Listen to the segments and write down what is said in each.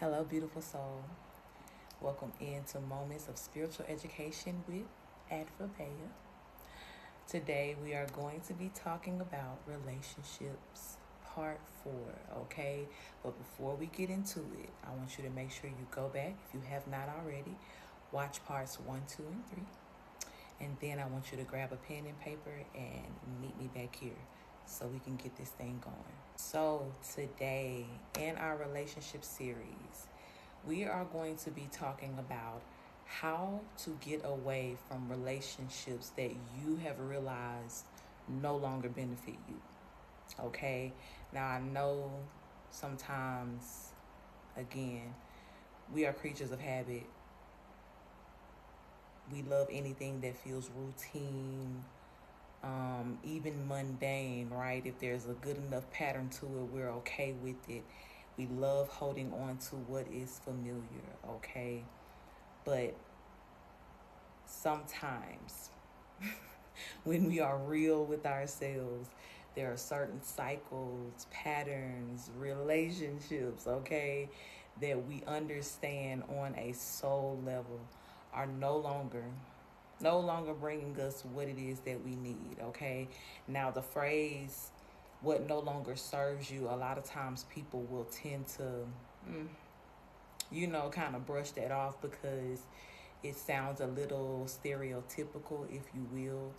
Hello, beautiful soul. Welcome into Moments of Spiritual Education with Aadfedbea. Today, we are going to be talking about relationships, part 4, okay? But before we get into it, I want you to make sure you go back, if you have not already, watch parts 1, 2, and 3. And then I want you to grab a pen and paper and meet me back here so we can get this thing going. So, today in our relationship series, we are going to be talking about how to get away from relationships that you have realized no longer benefit you. Okay? Now, I know sometimes, again, we are creatures of habit. We love anything that feels routine, even mundane, right? If there's a good enough pattern to it, we're okay with it. We love holding on to what is familiar, okay? But sometimes, when we are real with ourselves, there are certain cycles, patterns, relationships, okay, that we understand on a soul level are no longer bringing us what it is that we need, okay? Now, the phrase, what no longer serves you, a lot of times people will tend to, kind of brush that off because it sounds a little stereotypical, if you will.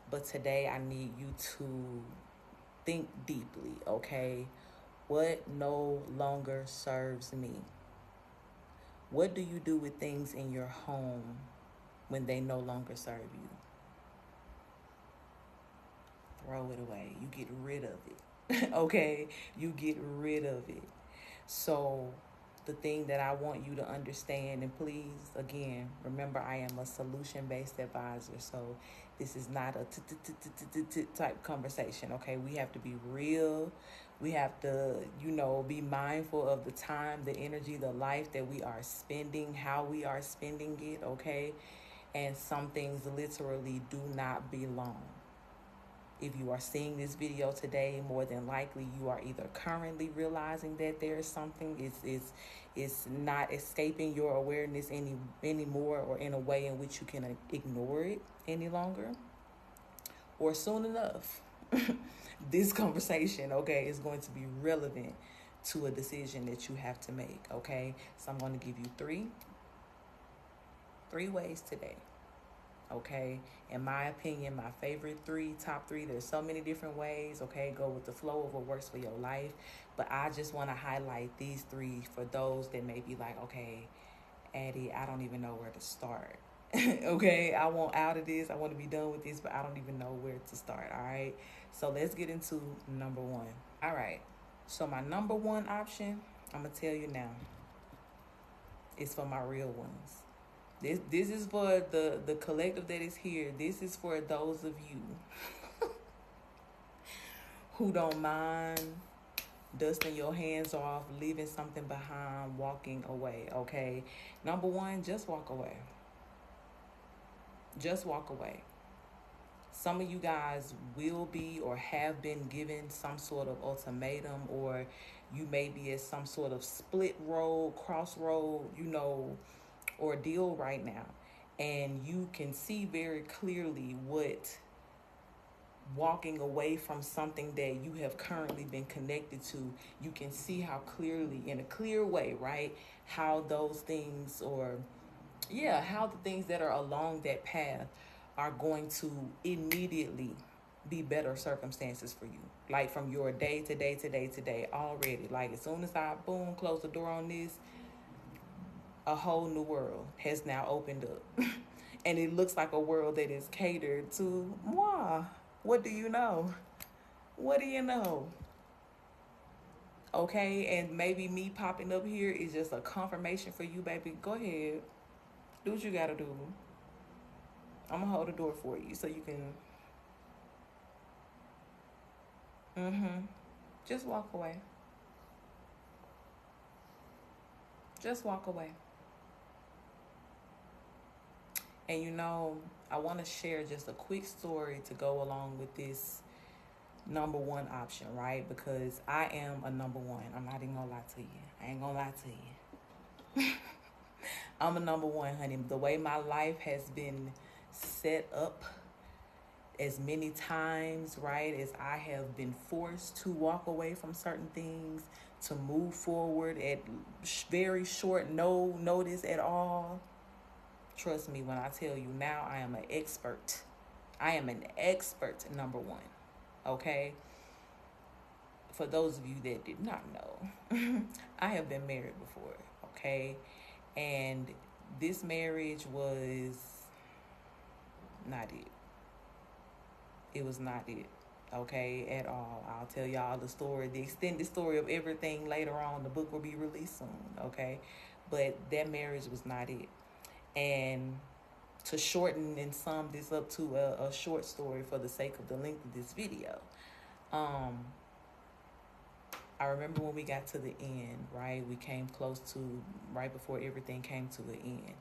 But today, I need you to think deeply, okay? What no longer serves me? What do you do with things in your home when they no longer serve you? Throw it away. You get rid of it. Okay? You get rid of it. So, the thing that I want you to understand, and please, again, remember I am a solution based advisor. So, this is not a type conversation. Okay? We have to be real. We have to, be mindful of the time, the energy, the life that we are spending, how we are spending it. Okay? And some things literally do not belong. If you are seeing this video today, more than likely you are either currently realizing that there is something, it's not escaping your awareness anymore, or in a way in which you can ignore it any longer, or soon enough, this conversation, okay, is going to be relevant to a decision that you have to make, okay? So I'm going to give you three ways today. Okay, in my opinion, my favorite top three, there's so many different ways. Okay, go with the flow of what works for your life, but I just want to highlight these three for those that may be like, okay, Addie, I don't even know where to start. Okay, I want out of this, I want to be done with this, but I don't even know where to start. All right, so let's get into number one. All right, so my number one option, I'm gonna tell you now, is for my real ones. This is for the collective that is here. This is for those of you who don't mind dusting your hands off, leaving something behind, walking away, okay? Number one, just walk away. Just walk away. Some of you guys will be or have been given some sort of ultimatum, or you may be at some sort of split road, crossroad, ordeal right now. And you can see very clearly what walking away from something that you have currently been connected to, you can see how clearly, in a clear way, right, how those things, or how the things that are along that path are going to immediately be better circumstances for you. Like from your day to day to day to day already. Like as soon as I close the door on this, a whole new world has now opened up. And it looks like a world that is catered to moi. What do you know? What do you know? Okay, and maybe me popping up here is just a confirmation for you, baby. Go ahead. Do what you gotta do. I'm gonna hold the door for you so you can just walk away. Just walk away. And I want to share just a quick story to go along with this number one option, right? Because I am a number one. I'm not even gonna lie to you. I ain't gonna lie to you. I'm a number one, honey. The way my life has been set up as many times, right, as I have been forced to walk away from certain things, to move forward at very short no notice at all. Trust me when I tell you now, I am an expert. I am an expert, number one. Okay? For those of you that did not know, I have been married before. Okay? And this marriage was not it. It was not it. Okay, at all. I'll tell y'all the story, the extended story of everything later on. The book will be released soon. Okay? But that marriage was not it. And to shorten and sum this up to a short story for the sake of the length of this video, I remember when we got to the end, right? We came close to right before everything came to an end.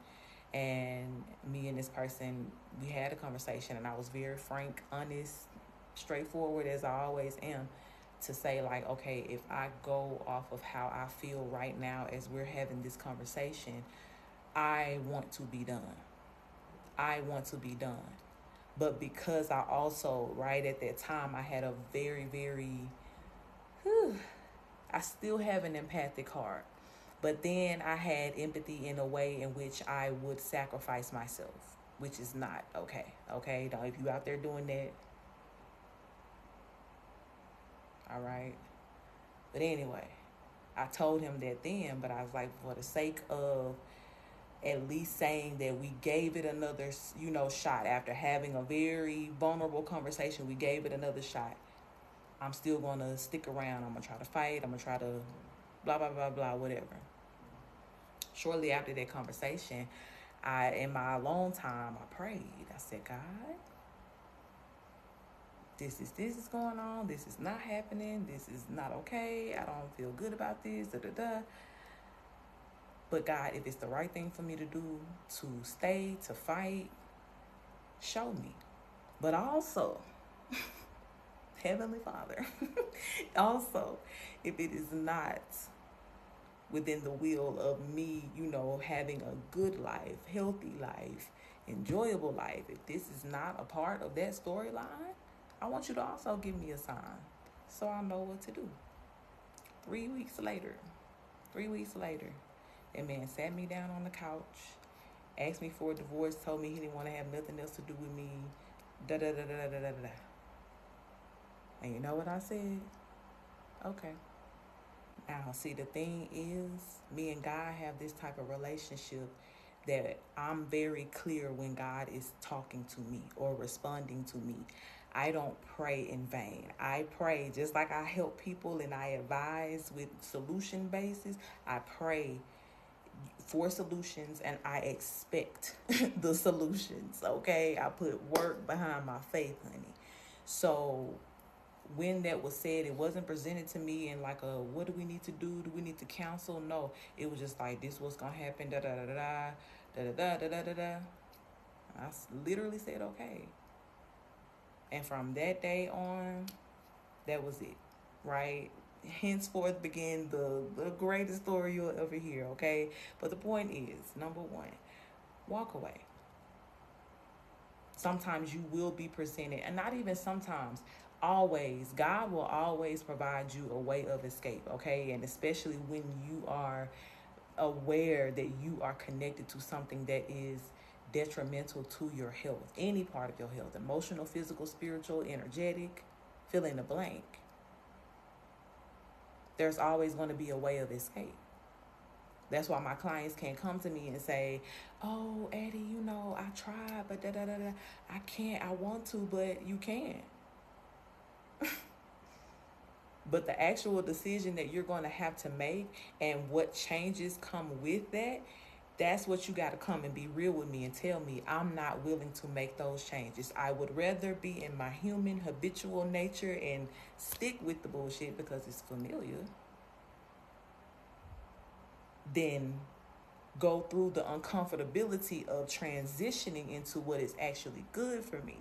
And me and this person, we had a conversation, and I was very frank, honest, straightforward as I always am, to say like, okay, if I go off of how I feel right now as we're having this conversation, I want to be done. I want to be done. But because I also, right at that time, I had a very, I still have an empathic heart. But then I had empathy in a way in which I would sacrifice myself, which is not okay. Okay? Now, if you out there doing that, all right? But anyway, I told him that then, but I was like, for the sake of at least saying that we gave it another, shot after having a very vulnerable conversation, we gave it another shot. I'm still going to stick around. I'm going to try to fight. I'm going to try to blah, blah, blah, blah, whatever. Shortly after that conversation, in my alone time, I prayed. I said, God, this is going on. This is not happening. This is not okay. I don't feel good about this. Da, da, da. But God, if it's the right thing for me to do, to stay, to fight, show me. But also, Heavenly Father, also, if it is not within the will of me, having a good life, healthy life, enjoyable life, if this is not a part of that storyline, I want you to also give me a sign so I know what to do. 3 weeks later, that man sat me down on the couch, asked me for a divorce, told me he didn't want to have nothing else to do with me, da da da da da da da. And you know what I said? Okay. Now, see, the thing is, me and God have this type of relationship that I'm very clear when God is talking to me or responding to me. I don't pray in vain. I pray just like I help people and I advise with solution basis. I pray for solutions and I expect the solutions, okay? I put work behind my faith, honey. So when that was said, it wasn't presented to me in like a, what do we need to do? Do we need to counsel? No, it was just like, this what's gonna happen, da da da da da da da da da da. I literally said, okay. And from that day on, that was it, right? Henceforth began the greatest story you'll ever hear, okay? But the point is, number one, walk away. Sometimes you will be presented, and not even sometimes, always, God will always provide you a way of escape, okay? And especially when you are aware that you are connected to something that is detrimental to your health, any part of your health, emotional, physical, spiritual, energetic, fill in the blank. There's always going to be a way of escape. That's why my clients can't come to me and say, oh, Addie, I tried, but da-da-da-da. I can't, I want to, but you can't. But the actual decision that you're going to have to make and what changes come with that, that's what you got to come and be real with me and tell me I'm not willing to make those changes. I would rather be in my human habitual nature and stick with the bullshit because it's familiar than go through the uncomfortability of transitioning into what is actually good for me.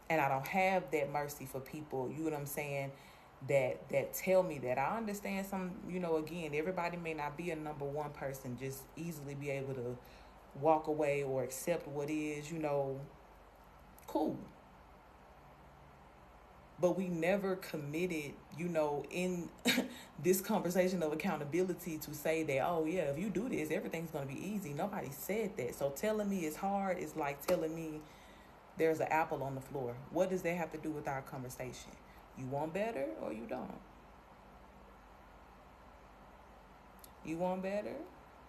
And I don't have that mercy for people, you know what I'm saying, that tell me that. I understand some, again, everybody may not be a number one person, just easily be able to walk away or accept what is, cool. But we never committed, in this conversation of accountability to say that, oh yeah, if you do this, everything's going to be easy. Nobody said that. So telling me it's hard is like telling me there's an apple on the floor. What does that have to do with our conversation? You want better or you don't? You want better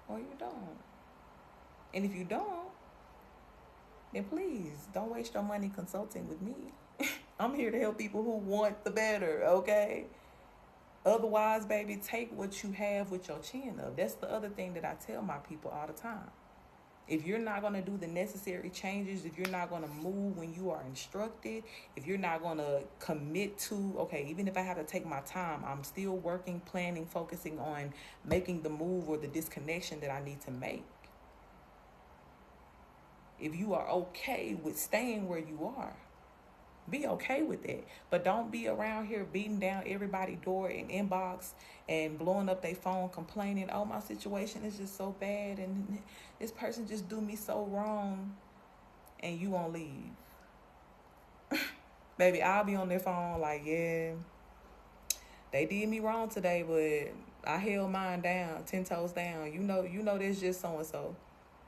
or you don't? And if you don't, then please don't waste your money consulting with me. I'm here to help people who want the better, okay? Otherwise, baby, take what you have with your chin up. That's the other thing that I tell my people all the time. If you're not going to do the necessary changes, if you're not going to move when you are instructed, if you're not going to commit to, okay, even if I have to take my time, I'm still working, planning, focusing on making the move or the disconnection that I need to make. If you are okay with staying where you are, be okay with that. But don't be around here beating down everybody's door and inbox and blowing up their phone complaining, oh, my situation is just so bad and this person just do me so wrong, and you won't leave. Baby, I'll be on their phone like, yeah, they did me wrong today, but I held mine down, 10 toes down. You know that's just so and so.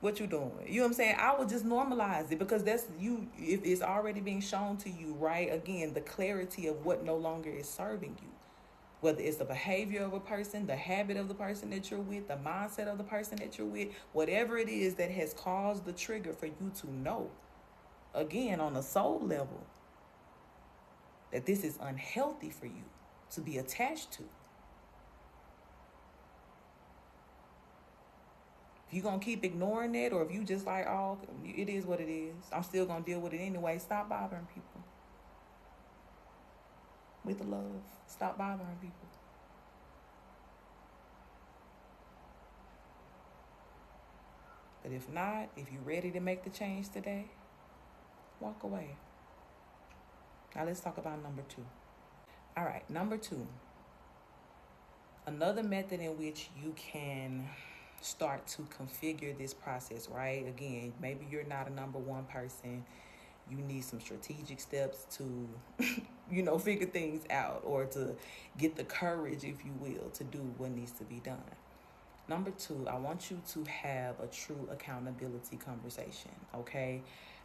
What you doing? You know what I'm saying? I would just normalize it, because that's you. If it's already being shown to you, right? Again, the clarity of what no longer is serving you. Whether it's the behavior of a person, the habit of the person that you're with, the mindset of the person that you're with, whatever it is that has caused the trigger for you to know, again, on a soul level, that this is unhealthy for you to be attached to. If you're going to keep ignoring it, or if you just like, oh, it is what it is, I'm still going to deal with it anyway, stop bothering people. With the love, stop bothering people. But if not, if you're ready to make the change today, walk away. Now let's talk about number 2. All right, number 2. Another method in which you can start to configure this process, right? Again, maybe you're not a number one person. You need some strategic steps to, figure things out, or to get the courage, if you will, to do what needs to be done. Number 2, I want you to have a true accountability conversation, okay?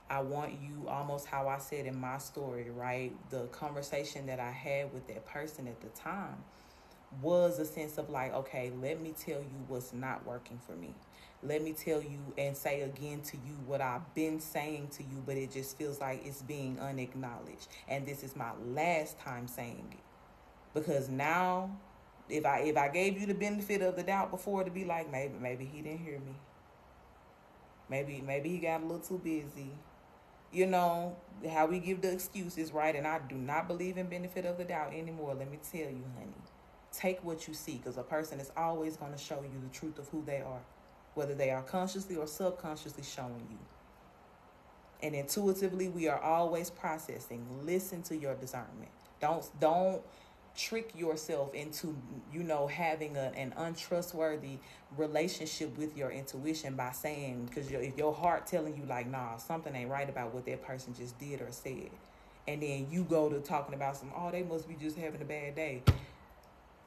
I want you, almost how I said in my story, right? The conversation that I had with that person at the time was a sense of like, okay, let me tell you what's not working for me. Let me tell you and say again to you what I've been saying to you, but it just feels like it's being unacknowledged. And this is my last time saying it. Because now, if I gave you the benefit of the doubt before, to be like, maybe he didn't hear me. Maybe he got a little too busy. How we give the excuses, right? And I do not believe in benefit of the doubt anymore. Let me tell you, honey. Take what you see, because a person is always going to show you the truth of who they are, whether they are consciously or subconsciously showing you. And intuitively, we are always processing. Listen to your discernment. Don't trick yourself into, having an untrustworthy relationship with your intuition by saying, because if your heart telling you like, nah, something ain't right about what that person just did or said, and then you go to talking about they must be just having a bad day.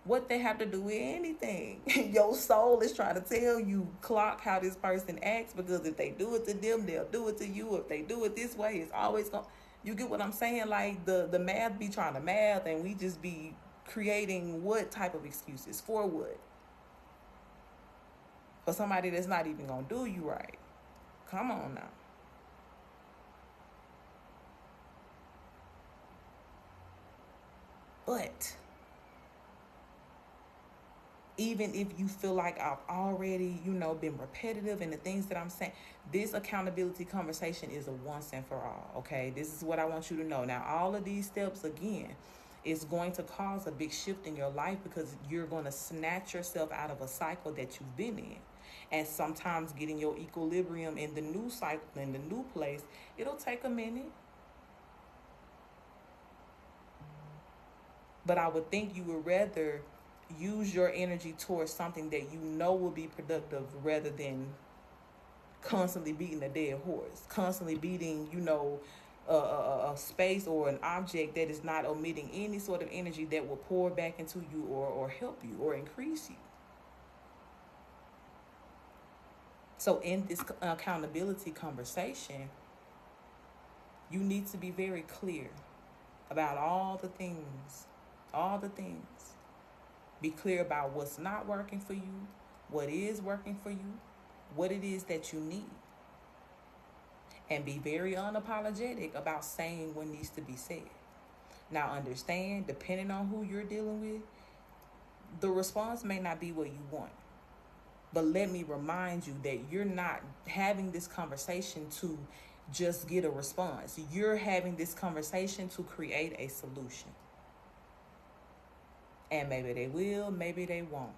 What they have to do with anything? Your soul is trying to tell you, clock how this person acts, because if they do it to them, they'll do it to you. If they do it this way, it's always going. You get what I'm saying? Like the math be trying to math, and we just be creating what type of excuses for what? For somebody that's not even gonna do you right. Come on now. But even if you feel like I've already, been repetitive in the things that I'm saying, this accountability conversation is a once and for all, okay? This is what I want you to know. Now, all of these steps, again, is going to cause a big shift in your life, because you're going to snatch yourself out of a cycle that you've been in. And sometimes getting your equilibrium in the new cycle, in the new place, it'll take a minute. But I would think you would rather use your energy towards something that you know will be productive rather than constantly beating a dead horse, constantly beating, a space or an object that is not emitting any sort of energy that will pour back into you or help you or increase you. So in this accountability conversation, you need to be very clear about all the things, all the things. Be clear about what's not working for you, what is working for you, what it is that you need. And be very unapologetic about saying what needs to be said. Now, understand, depending on who you're dealing with, the response may not be what you want. But let me remind you that you're not having this conversation to just get a response. You're having this conversation to create a solution. And maybe they will, maybe they won't.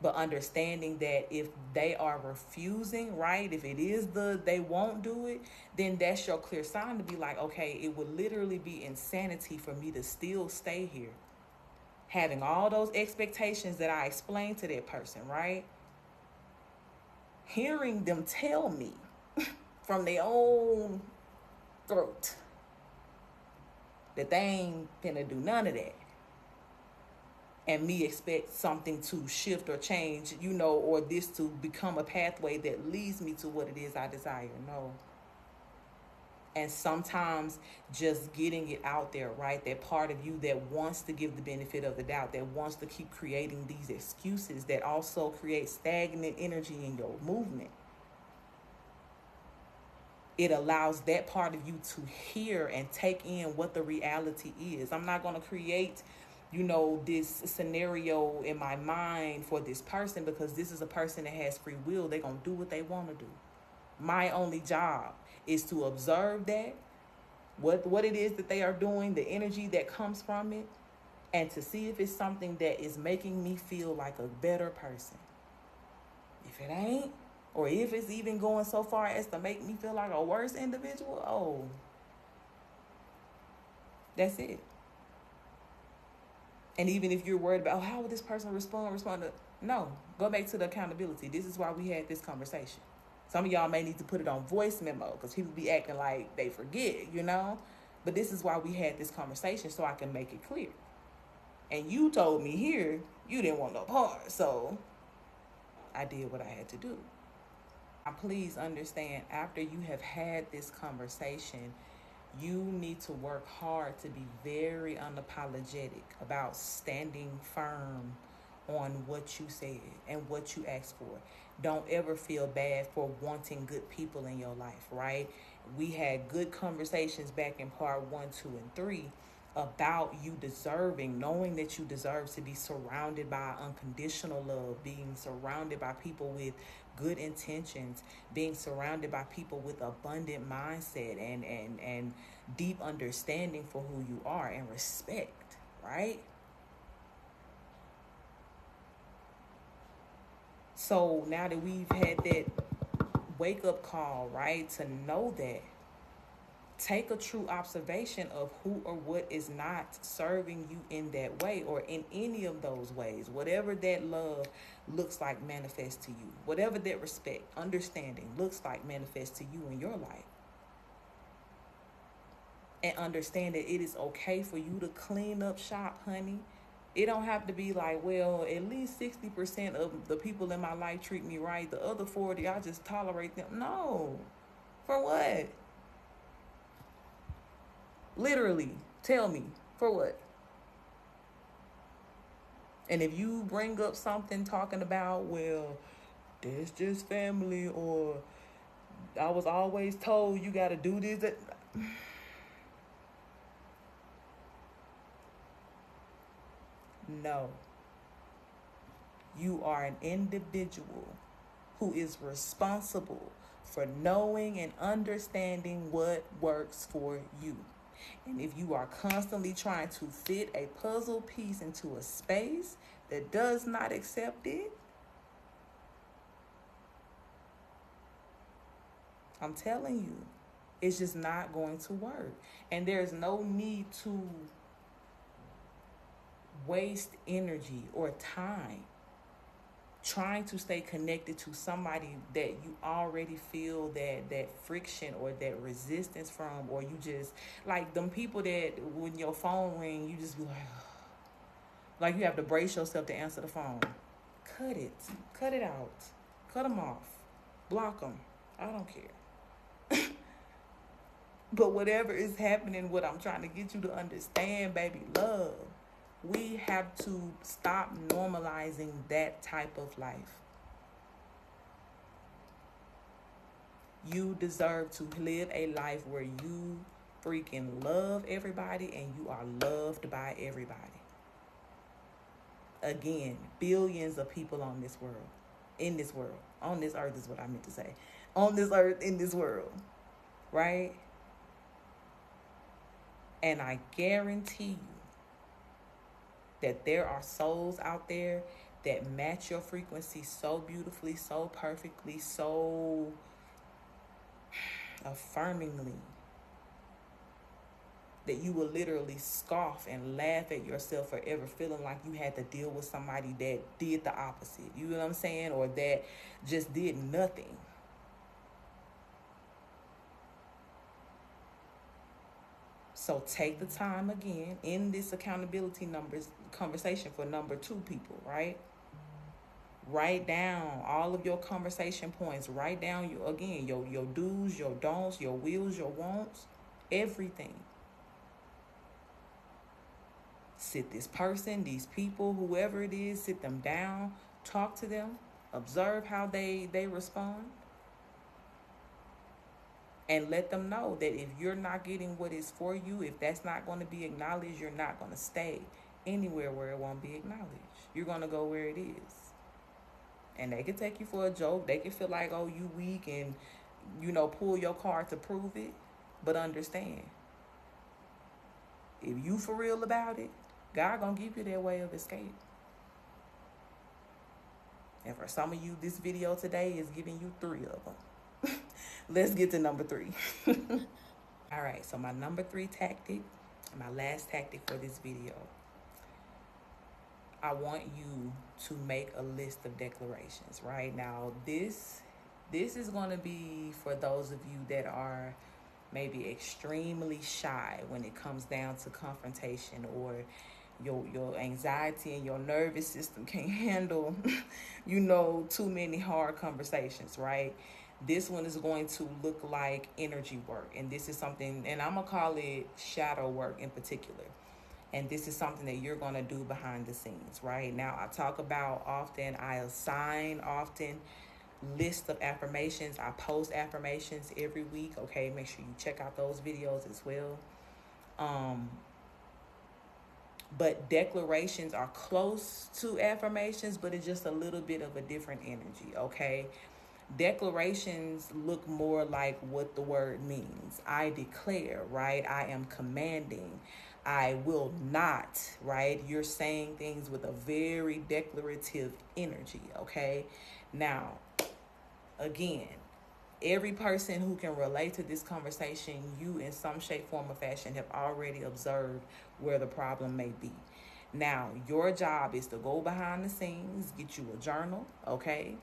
But understanding that if they are refusing, right, if it is they won't do it, then that's your clear sign to be like, okay, it would literally be insanity for me to still stay here. Having all those expectations that I explained to that person, right? Hearing them tell me from their own throat that they ain't finna do none of that. And me expect something to shift or change, or this to become a pathway that leads me to what it is I desire. No. And sometimes just getting it out there, right? That part of you that wants to give the benefit of the doubt, that wants to keep creating these excuses that also create stagnant energy in your movement. It allows that part of you to hear and take in what the reality is. I'm not going to create this scenario in my mind for this person because this is a person that has free will. They're going to do what they want to do. My only job is to observe that, what it is that they are doing, the energy that comes from it, and to see if it's something that is making me feel like a better person. If it ain't, or if it's even going so far as to make me feel like a worse individual, that's it. And even if you're worried about, how would this person respond to, no, go back to the accountability. This is why we had this conversation. Some of y'all may need to put it on voice memo because people be acting like they forget, But this is why we had this conversation so I can make it clear. And you told me here you didn't want no part, so I did what I had to do. Now, please understand, after you have had this conversation, you need to work hard to be very unapologetic about standing firm on what you said and what you asked for. Don't ever feel bad for wanting good people in your life, right? We had good conversations back in part 1, 2, and 3 about you deserving, knowing that you deserve to be surrounded by unconditional love, being surrounded by people with good intentions, being surrounded by people with abundant mindset and deep understanding for who you are and respect, right? So now that we've had that wake up call, right, to know that, take a true observation of who or what is not serving you in that way or in any of those ways. Whatever that love looks like manifest to you. Whatever that respect, understanding looks like manifest to you in your life. And understand that it is okay for you to clean up shop, honey. It don't have to be like, well, at least 60% of the people in my life treat me right. The other 40, I just tolerate them. No. For what? Literally, tell me, for what? And if you bring up something talking about, well, that's just family, or I was always told you got to do this, that. No. You are an individual who is responsible for knowing and understanding what works for you. And if you are constantly trying to fit a puzzle piece into a space that does not accept it, I'm telling you, it's just not going to work. And there's no need to waste energy or time trying to stay connected to somebody that you already feel that friction or that resistance from, or you just like them people that when your phone ring, you just be like you have to brace yourself to answer the phone. Cut it. Cut it out. Cut them off. Block them. I don't care. But whatever is happening, what I'm trying to get you to understand, baby, love. We have to stop normalizing that type of life. You deserve to live a life where you freaking love everybody and you are loved by everybody. Again, billions of people on this world, in this world, on this earth is what I meant to say. On this earth, in this world, right? And I guarantee you that there are souls out there that match your frequency so beautifully, so perfectly, so affirmingly, that you will literally scoff and laugh at yourself forever, feeling like you had to deal with somebody that did the opposite. You know what I'm saying? Or that just did nothing. So take the time again in this accountability numbers conversation for number 2 people, right? Write down all of your conversation points. Write down your do's, your don'ts, your wills, your wants, everything. Sit this person, these people, whoever it is, sit them down, talk to them, observe how they respond, and let them know that if you're not getting what is for you, if that's not going to be acknowledged, you're not going to stay anywhere where it won't be acknowledged. You're going to go where it is. And they can take you for a joke. They can feel like, oh, you weak and, pull your card to prove it. But understand, if you for real about it, God gonna give you that way of escape. And for some of you, this video today is giving you 3 of them. Let's get to number 3. All right, so my number 3 tactic, my last tactic for this video, I want you to make a list of declarations. Right now, this is going to be for those of you that are maybe extremely shy when it comes down to confrontation, or your anxiety and your nervous system can't handle too many hard conversations, right? This one is going to look like energy work, and this is something, and I'm gonna call it shadow work in particular. And this is something that you're going to do behind the scenes, right? Now, I talk about often, I assign often list of affirmations. I post affirmations every week, okay? Make sure you check out those videos as well. But declarations are close to affirmations, but it's just a little bit of a different energy, okay? Declarations look more like what the word means. I declare, right? I am commanding. I will not, right? You're saying things with a very declarative energy, okay? Now, again, every person who can relate to this conversation, you in some shape, form, or fashion have already observed where the problem may be. Now, your job is to go behind the scenes, get you a journal, okay?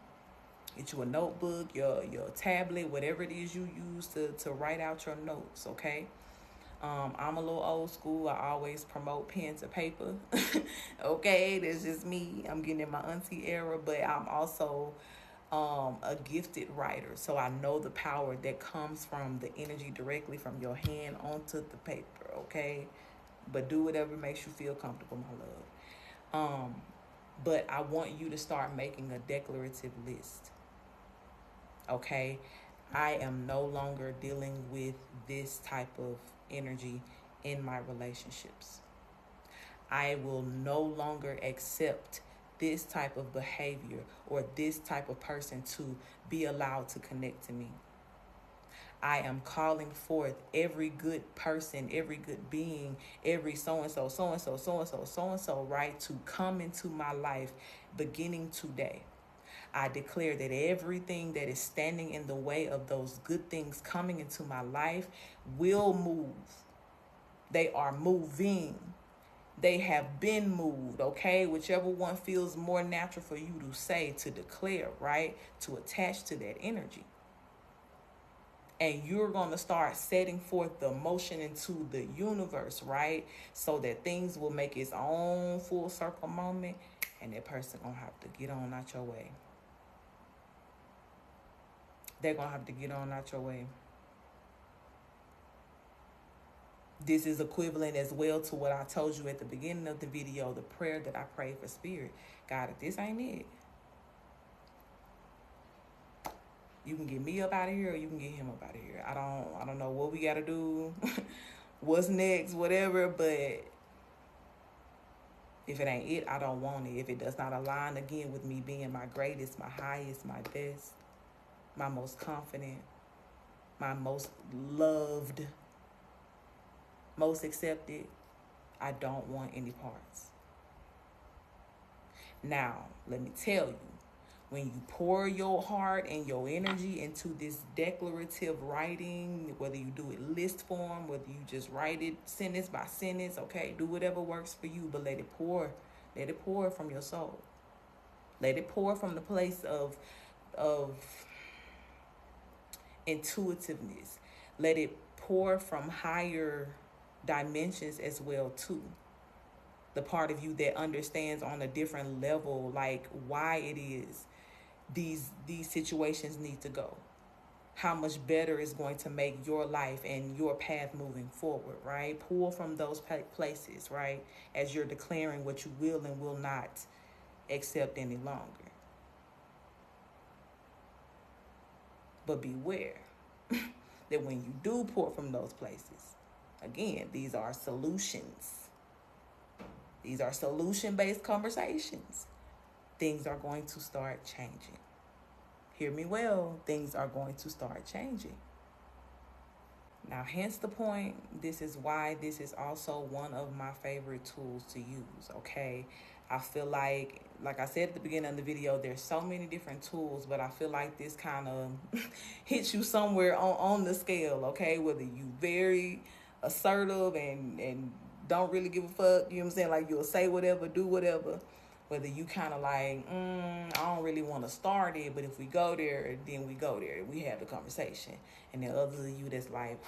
Get you a notebook, your tablet, whatever it is you use to write out your notes, okay? I'm a little old school. I always promote pen to paper. Okay, that's just me. I'm getting in my auntie era, but I'm also a gifted writer. So I know the power that comes from the energy directly from your hand onto the paper, okay? But do whatever makes you feel comfortable, my love. But I want you to start making a declarative list, okay? I am no longer dealing with this type of energy in my relationships. I will no longer accept this type of behavior or this type of person to be allowed to connect to me. I am calling forth every good person, every good being, every so-and-so, so-and-so, so-and-so, so-and-so, right, to come into my life beginning today. I declare that everything that is standing in the way of those good things coming into my life will move. They are moving They have been moved, okay? Whichever one feels more natural for you to say, to declare, right? To attach to that energy. And you're going to start setting forth the motion into the universe, right? So that things will make its own full circle moment, and that person going to have to get on out your way. They're going to have to get on out your way. This is equivalent as well to what I told you at the beginning of the video, the prayer that I prayed for spirit. God, if this ain't it, you can get me up out of here or you can get him up out of here. I don't know what we got to do, what's next, whatever, but if it ain't it, I don't want it. If it does not align again with me being my greatest, my highest, my best, my most confident, my most loved, most accepted, I don't want any parts. Now, let me tell you, when you pour your heart and your energy into this declarative writing, whether you do it list form, whether you just write it sentence by sentence, okay, do whatever works for you, but let it pour. Let it pour from your soul. Let it pour from the place of intuitiveness. Let it pour from higher dimensions as well too. The part of you that understands on a different level, like why it is these situations need to go, how much better it's going to make your life and your path moving forward, right? Pull from those places, right, as you're declaring what you will and will not accept any longer. But beware that when you do pour from those places, again, these are solutions. These are solution-based conversations. Things are going to start changing. Hear me well, things are going to start changing. Now, hence the point, this is why this is also one of my favorite tools to use, okay? I feel like I said at the beginning of the video, there's so many different tools, but I feel like this kind of hits you somewhere on the scale, okay? Whether you very assertive and don't really give a fuck, you know what I'm saying? Like you'll say whatever, do whatever. Whether you kind of like, I don't really want to start it, but if we go there, then we go there. We have the conversation. And then others of you that's like,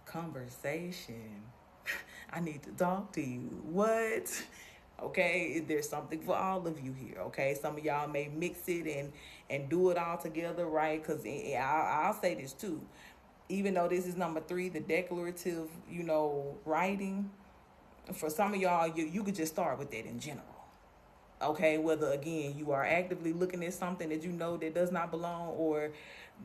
conversation. I need to talk to you. What? Okay, there's something for all of you here, okay? Some of y'all may mix it and do it all together, right? Because I'll say this too. Even though this is number 3, the declarative, writing, for some of y'all, you could just start with that in general. Okay, whether again you are actively looking at something that that does not belong, or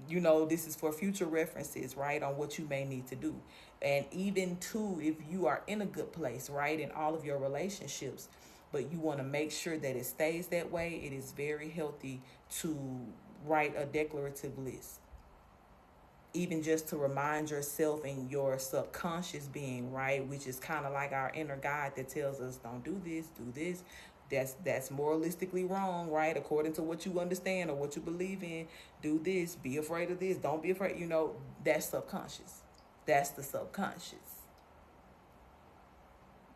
this is for future references, right, on what you may need to do. And even too, if you are in a good place, right, in all of your relationships, but you want to make sure that it stays that way, it is very healthy to write a declarative list. Even just to remind yourself and your subconscious being, right, which is kind of like our inner guide that tells us, don't do this, do this. That's moralistically wrong, right? According to what you understand or what you believe in, do this, be afraid of this, don't be afraid. That's subconscious. That's the subconscious.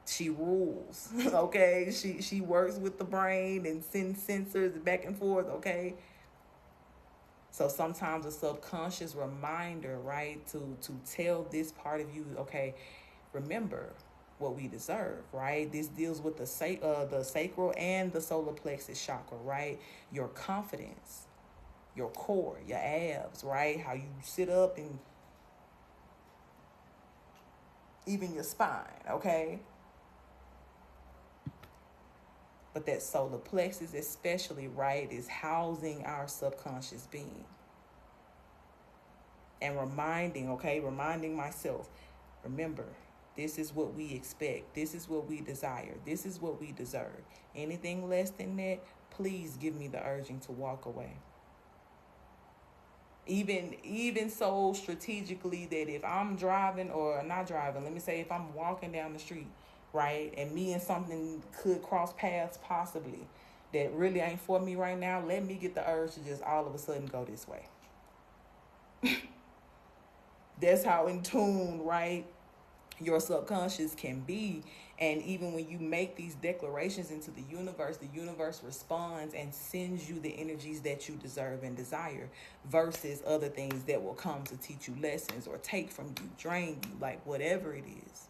She rules, okay? She works with the brain and sends sensors back and forth, okay? So sometimes a subconscious reminder, right, to tell this part of you, okay, remember what we deserve, right? This deals with the sacral and the solar plexus chakra, right? Your confidence, your core, your abs, right? How you sit up, and even your spine, okay? But that solar plexus especially, right, is housing our subconscious being. And reminding myself, remember, this is what we expect. This is what we desire. This is what we deserve. Anything less than that, please give me the urging to walk away. Even so strategically that if I'm driving, or not driving, let me say if I'm walking down the street, right, and me and something could cross paths possibly that really ain't for me right now, let me get the urge to just all of a sudden go this way. That's how in tune, right, your subconscious can be. And even when you make these declarations into the universe responds and sends you the energies that you deserve and desire, versus other things that will come to teach you lessons or take from you, drain you, like whatever it is.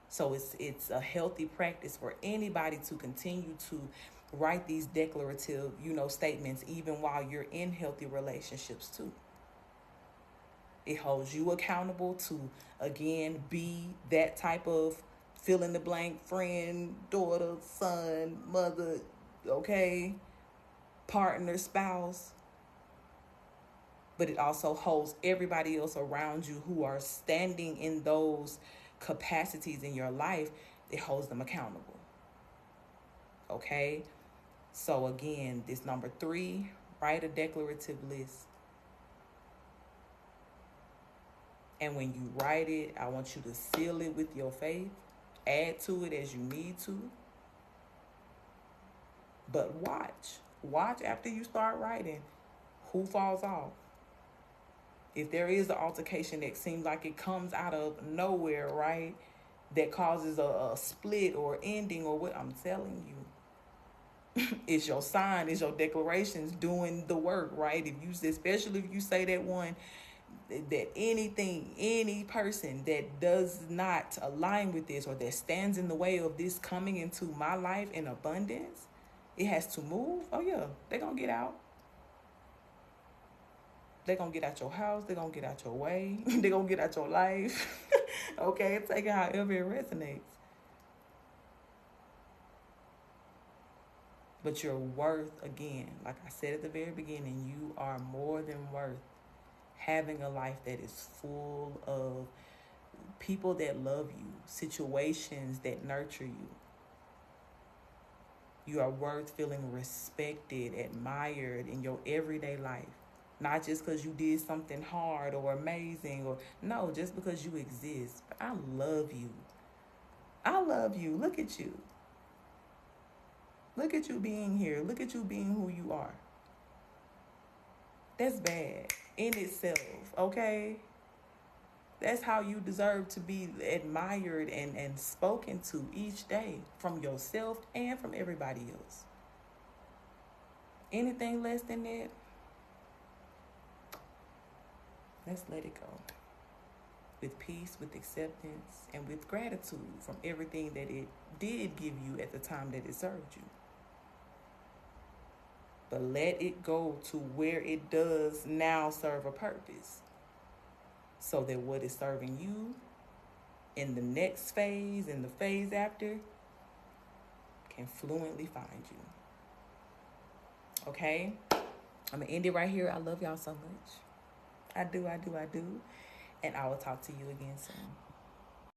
So it's a healthy practice for anybody to continue to write these declarative, statements even while you're in healthy relationships too. It holds you accountable to, again, be that type of fill in the blank friend, daughter, son, mother, okay, partner, spouse. But it also holds everybody else around you who are standing in those capacities in your life. It holds them accountable. Okay? So again, this number 3, write a declarative list. And when you write it, I want you to seal it with your faith. Add to it as you need to. But watch. Watch after you start writing who falls off. If there is an altercation that seems like it comes out of nowhere, right? That causes a split or ending or what, I'm telling you. It's your sign, it's your declarations doing the work, right? Especially if you say that one, that any person that does not align with this or that stands in the way of this coming into my life in abundance, it has to move. Oh yeah, they're gonna get out. They're gonna get out your house. They're gonna get out your way. They're gonna get out your life. Okay, take it however it resonates. But you're worth, again, like I said at the very beginning, you are more than worth having a life that is full of people that love you, situations that nurture you. You are worth feeling respected, admired in your everyday life. Not just because you did something hard or amazing, or no, just because you exist. I love you. I love you. Look at you. Look at you being here. Look at you being who you are. That's bad in itself, okay? That's how you deserve to be admired and spoken to each day from yourself and from everybody else. Anything less than that, let's let it go. With peace, with acceptance, and with gratitude from everything that it did give you at the time that it served you. But let it go to where it does now serve a purpose, so that what is serving you in the next phase, in the phase after, can fluently find you. Okay? I'm going to end it right here. I love y'all so much. I do. And I will talk to you again soon.